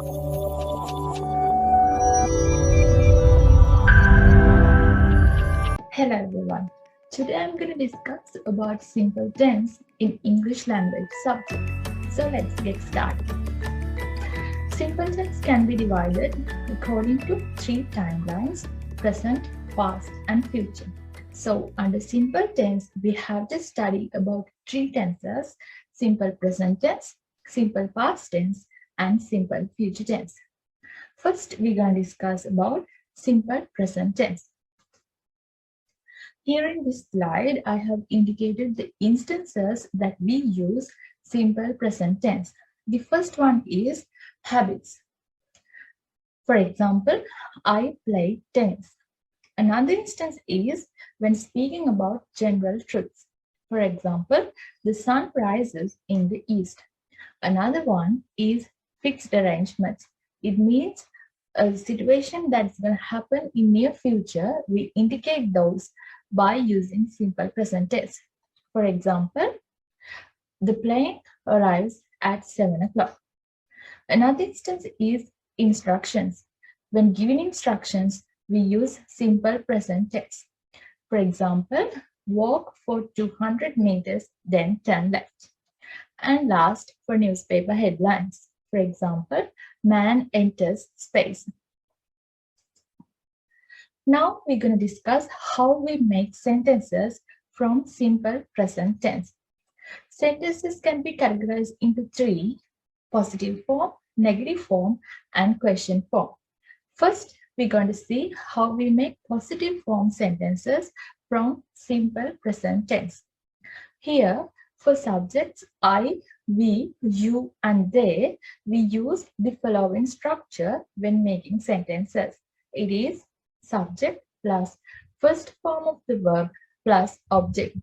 Hello everyone. Today I'm going to discuss about simple tense in English language subject. So let's get started. Simple tense can be divided according to three timelines: present, past and future. So under simple tense we have to study about three tenses: simple present tense, simple past tense and simple future tense. First we're going to discuss about simple present tense. Here in this slide, I have indicated the instances that we use simple present tense. The first one is habits. For example, I play tennis. Another instance is when speaking about general truths. For example, the sun rises in the east. Another one is fixed arrangements. It means a situation that's going to happen in near future. We indicate those by using simple present tense. For example, the plane arrives at 7 o'clock. Another instance is instructions. When giving instructions, we use simple present tense. For example, walk for 200 meters, then turn left. And last, for newspaper headlines. For example, man enters space. Now we're going to discuss how we make sentences from simple present tense. Sentences can be categorized into three: positive form, negative form, and question form. First, we're going to see how we make positive form sentences from simple present tense. Here, for subjects I, we, you, and they, we use the following structure when making sentences. It is subject plus first form of the verb plus object.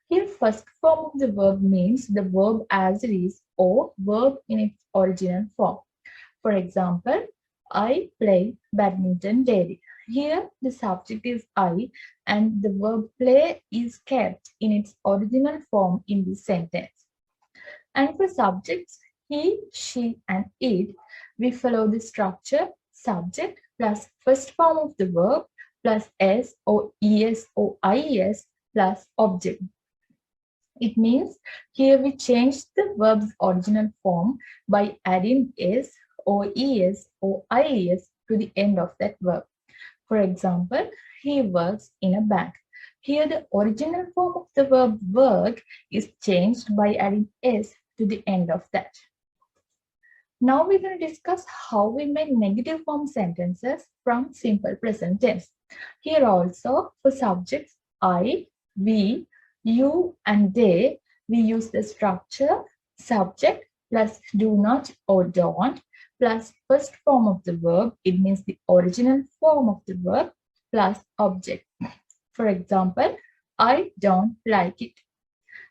Here first form of the verb means the verb as it is or verb in its original form. For example, I play badminton daily. Here the subject is I and the verb play is kept in its original form in this sentence. And for subjects he, she and it, we follow the structure subject plus first form of the verb plus s or es or ies plus object. It means here we change the verb's original form by adding s or es or ies to the end of that verb. For example, he works in a bank. Here the original form of the verb work is changed by adding s to the end of that. Now we're going to discuss how we make negative form sentences from simple present tense. Here also for subjects I, we, you and they, we use the structure subject plus do not or don't plus first form of the verb, it means the original form of the verb, plus object. For example, I don't like it.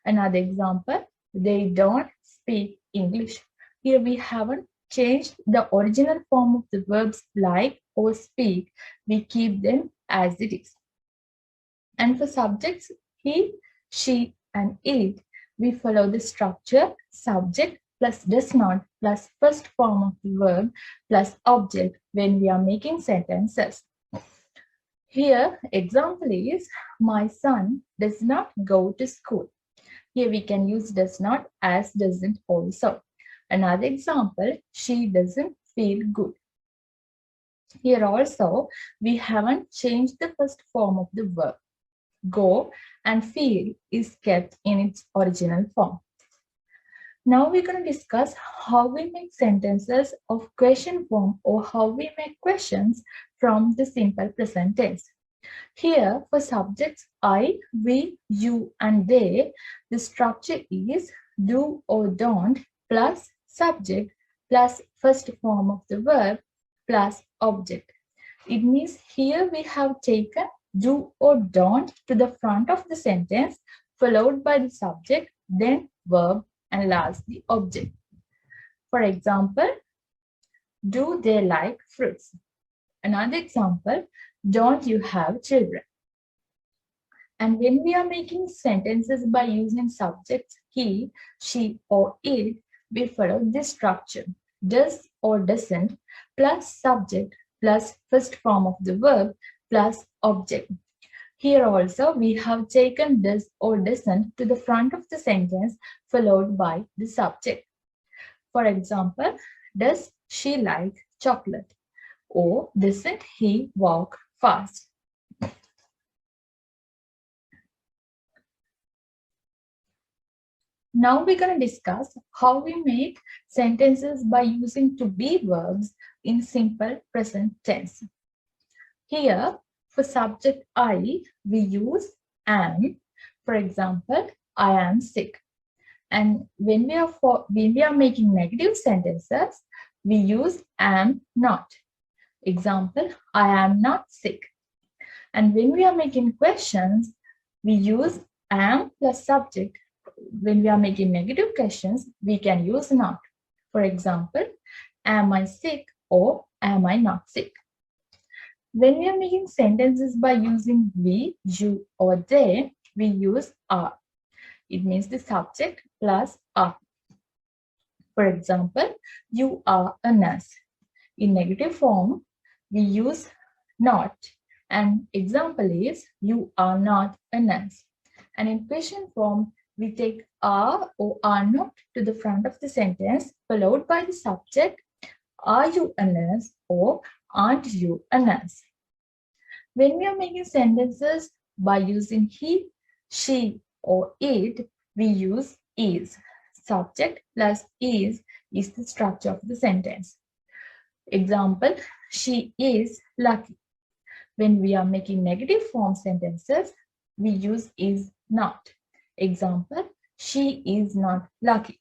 Another example, they don't speak English. Here we haven't changed the original form of the verbs like or speak. We keep them as it is. And for subjects he, she and it, we follow the structure subject plus does not plus first form of the verb plus object when we are making sentences. Here example is my son does not go to school. Here we can use does not as doesn't also. Another example, she doesn't feel good. Here also, we haven't changed the first form of the verb. Go and feel is kept in its original form. Now we're going to discuss how we make sentences of question form or how we make questions from the simple present tense. Here for subjects I, we, you and they, the structure is do or don't plus subject plus first form of the verb plus object. It means here we have taken do or don't to the front of the sentence followed by the subject, then verb and last the object. For example, do they like fruits? Another example, don't you have children? And when we are making sentences by using subjects he, she or it, we follow this structure. does or doesn't plus subject plus first form of the verb plus object. Here also we have taken does or doesn't to the front of the sentence followed by the subject. For example, does she like chocolate? Or doesn't he walk fast? Now we're going to discuss how we make sentences by using to be verbs in simple present tense. Here, for subject I, we use am. For example, I am sick. And when we are making negative sentences, we use am not. Example, I am not sick. And when we are making questions, we use am plus subject. When we are making negative questions, we can use not. For example, am I sick or am I not sick? When we are making sentences by using we, you, or they, we use are. It means the subject plus are. For example, you are a nurse. In negative form, we use not. An example is, you are not a nurse. And in question form, we take are or are not to the front of the sentence, followed by the subject, are you a nurse or aren't you a nurse? When we are making sentences by using he, she, or it, we use is. Subject plus is the structure of the sentence. Example, she is lucky. When we are making negative form sentences, we use is not. Example, she is not lucky.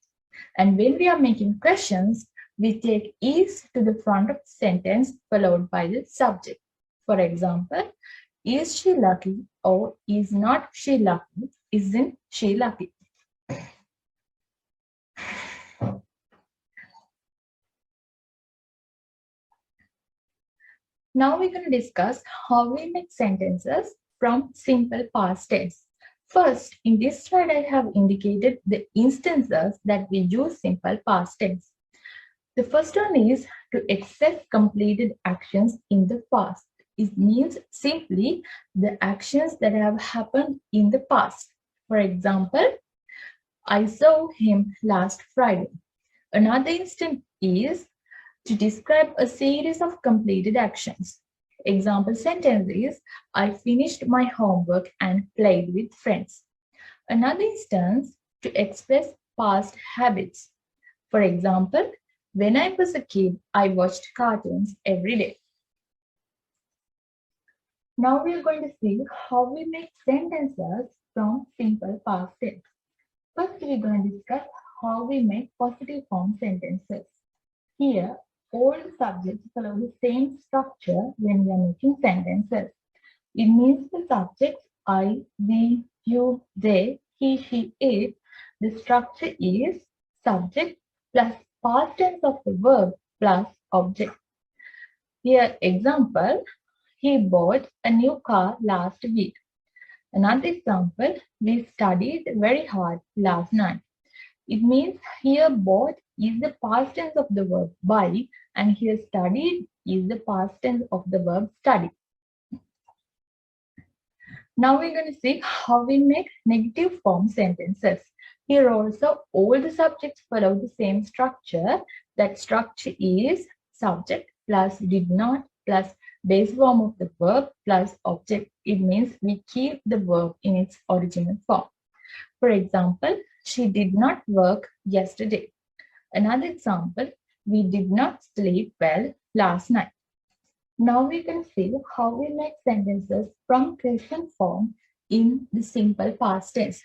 And when we are making questions, we take is to the front of the sentence followed by the subject. For example, is she lucky or is not she lucky? Isn't she lucky? Now we're going to discuss how we make sentences from simple past tense. First, in this slide, I have indicated the instances that we use simple past tense. The first one is to accept completed actions in the past. It means simply the actions that have happened in the past. For example, I saw him last Friday. Another instance is to describe a series of completed actions. Example sentence is, I finished my homework and played with friends. Another instance to express past habits. For example, when I was a kid, I watched cartoons every day. Now we are going to see how we make sentences from simple past tense. First, we are going to discuss how we make positive form sentences. Here, all subjects follow the same structure when we are making sentences. It means the subjects I, we, you, they, he, she, it. The structure is subject plus past tense of the verb plus object. Here, example, he bought a new car last week. Another example, we studied very hard last night. It means here bought is the past tense of the verb buy, and here studied is the past tense of the verb study. Now we're going to see how we make negative form sentences. Here also all the subjects follow the same structure. That structure is subject plus did not plus base form of the verb plus object. It means we keep the verb in its original form. For example, she did not work yesterday. Another example, we did not sleep well last night. Now we can see how we make sentences from question form in the simple past tense.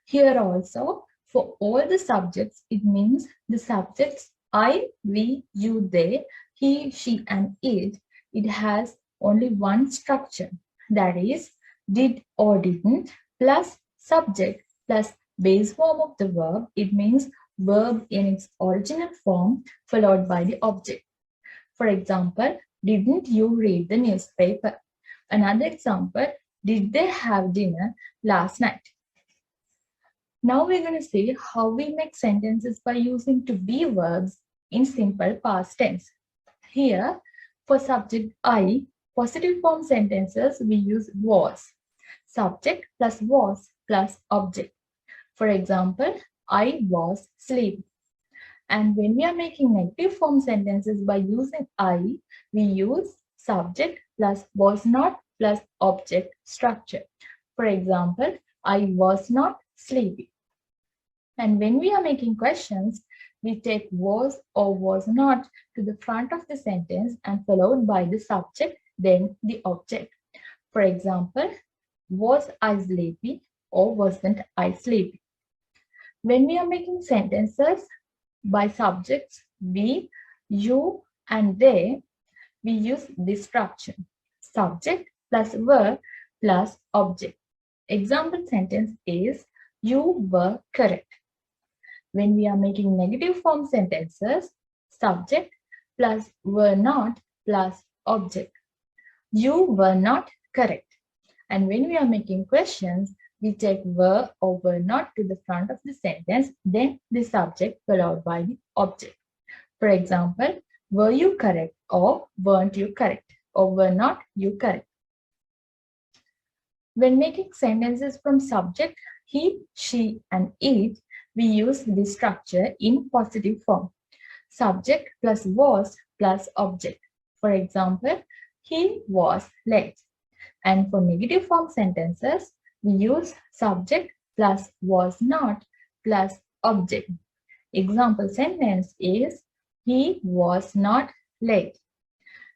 Here also, for all the subjects, it means the subjects I, we, you, they, he, she, and it. It has only one structure, that is did or didn't plus subject plus base form of the verb. It means verb in its original form followed by the object. For example, didn't you read the newspaper? Another example, did they have dinner last night? Now we're going to see how we make sentences by using to be verbs in simple past tense. Here, for subject I, positive form sentences, we use was. Subject plus was plus object. For example, I was sleeping. And when we are making negative form sentences by using I, we use subject plus was not plus object structure. For example, I was not sleeping. And when we are making questions, we take was or was not to the front of the sentence and followed by the subject, then the object. For example, was I sleepy or wasn't I sleepy? When we are making sentences by subjects, we, you, and they, we use this structure. Subject plus verb plus object. Example sentence is, you were correct. When we are making negative form sentences, subject plus were not plus object. You were not correct. And when we are making questions, we take were or were not to the front of the sentence, then the subject followed by the object. For example, were you correct or weren't you correct or were not you correct? When making sentences from subject, he, she, and it, we use this structure in positive form. Subject plus was plus object. For example, he was late. And for negative form sentences, we use subject plus was not plus object. Example sentence is, he was not late.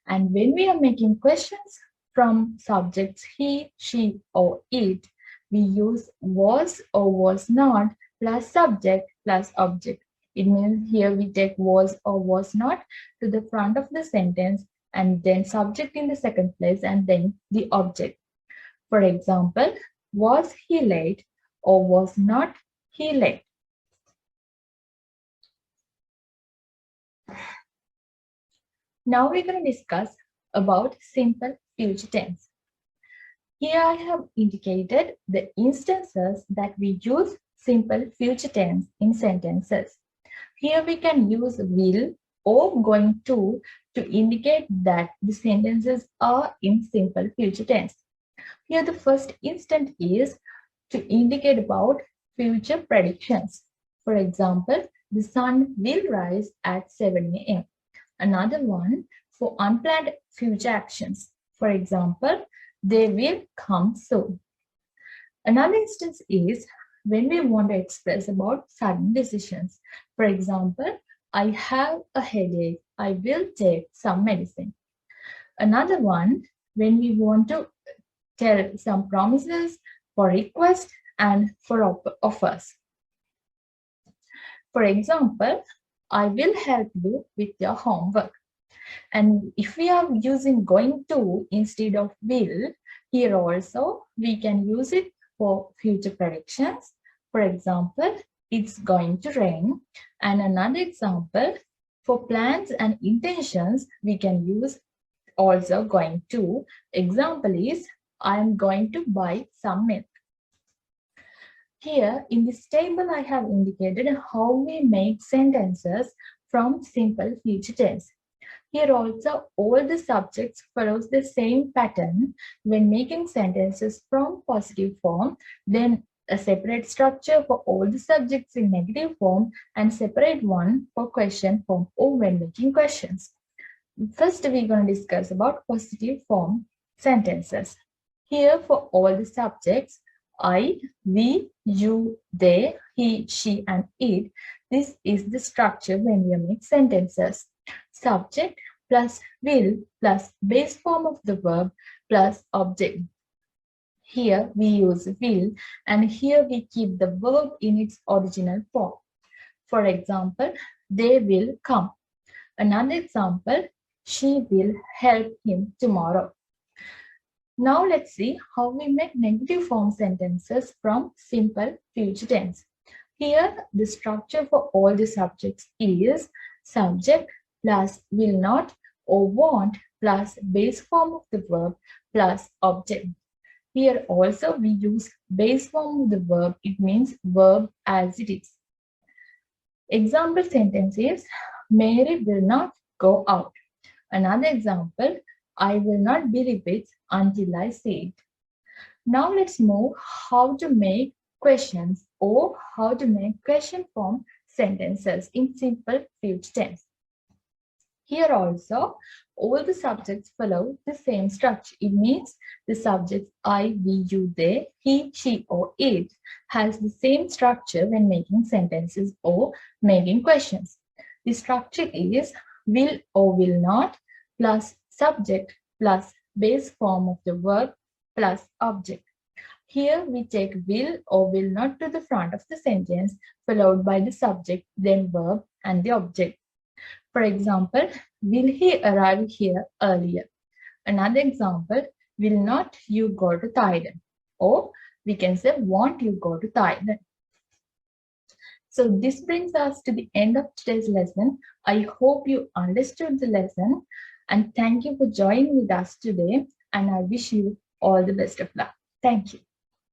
And when we are making questions from subjects he, she, or it, we use was or was not plus subject plus object. It means here we take was or was not to the front of the sentence and then subject in the second place and then the object. For example, was he late or was not he late? Now we're going to discuss about simple future tense. Here I have indicated the instances that we use simple future tense in sentences. Here we can use will or going to indicate that the sentences are in simple future tense. Here the first instant is to indicate about future predictions. For example, the sun will rise at 7 a.m. Another one for unplanned future actions. For example, they will come soon. Another instance is when we want to express about sudden decisions. For example, I have a headache. I will take some medicine. Another one when we want to tell some promises for requests and for offers. For example, I will help you with your homework. And if we are using going to instead of will, here also we can use it for future predictions. For example, it's going to rain. And another example, for plans and intentions, we can use also going to. Example is, I am going to buy some milk. Here in this table, I have indicated how we make sentences from simple future tense. Here also, all the subjects follows the same pattern when making sentences from positive form, then a separate structure for all the subjects in negative form and separate one for question form or when making questions. First, we're going to discuss about positive form sentences. Here for all the subjects, I, we, you, they, he, she, and it, this is the structure when we make sentences. Subject plus will plus base form of the verb plus object. Here we use will and here we keep the verb in its original form. For example, they will come. Another example, she will help him tomorrow. Now let's see how we make negative form sentences from simple future tense. Here the structure for all the subjects is subject plus will not or won't plus base form of the verb plus object. Here also we use base form of the verb. It means verb as it is. Example sentence is, Mary will not go out. Another example, I will not be repeat until I say it. Now let's move how to make questions or how to make question form sentences in simple future tense. Here also, all the subjects follow the same structure. It means the subjects I, we, you, they, he, she, or it has the same structure when making sentences or making questions. The structure is will or will not plus subject plus base form of the verb plus object. Here we take will or will not to the front of the sentence, followed by the subject, then verb and the object. For example, will he arrive here earlier? Another example, will not you go to Thailand? Or we can say, won't you go to Thailand? So this brings us to the end of today's lesson. I hope you understood the lesson and thank you for joining with us today, and I wish you all the best of luck. Thank you.